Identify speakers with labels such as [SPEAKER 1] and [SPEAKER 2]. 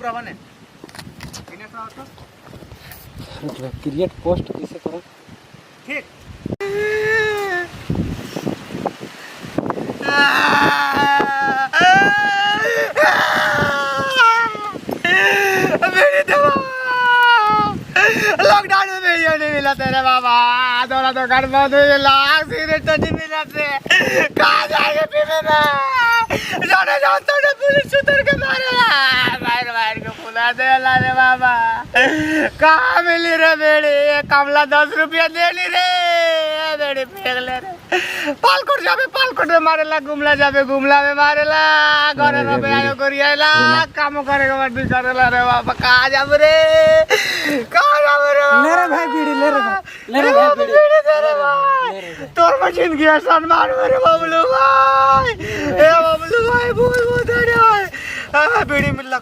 [SPEAKER 1] टुकड़ा बने
[SPEAKER 2] create post कैसे करो
[SPEAKER 1] ठीक लॉकडाउन में वीडियो नहीं मिला तेरे बाबा दोनों तो घर बंद हुई लाख सिगरेट तो नहीं मिला थे कहाँ जाएंगे पीने में जाने जाओ तो पुलिस उतर के मारेगा मार मार के बुला दे रे बाबा कहाँ मिली रे बेड़ी कमला 10 रुपया दे ली रे बेड़ी फेंक ले रे पालकोट जाबे पालकोट में मारेला गुमला में मारेला घरे में आयो करियाला काम करेगा मत बिचारेला रे बाबा कहाँ जाब रे कहाँ जाब रे
[SPEAKER 2] ले रे भाई बीड़ी ले रे भाई बीड़ी
[SPEAKER 1] तोर मशीन की सम्मान मेरे बबलू भाई ए बबलू भाई बहुत बहुत धन्यवाद बीड़ी मिल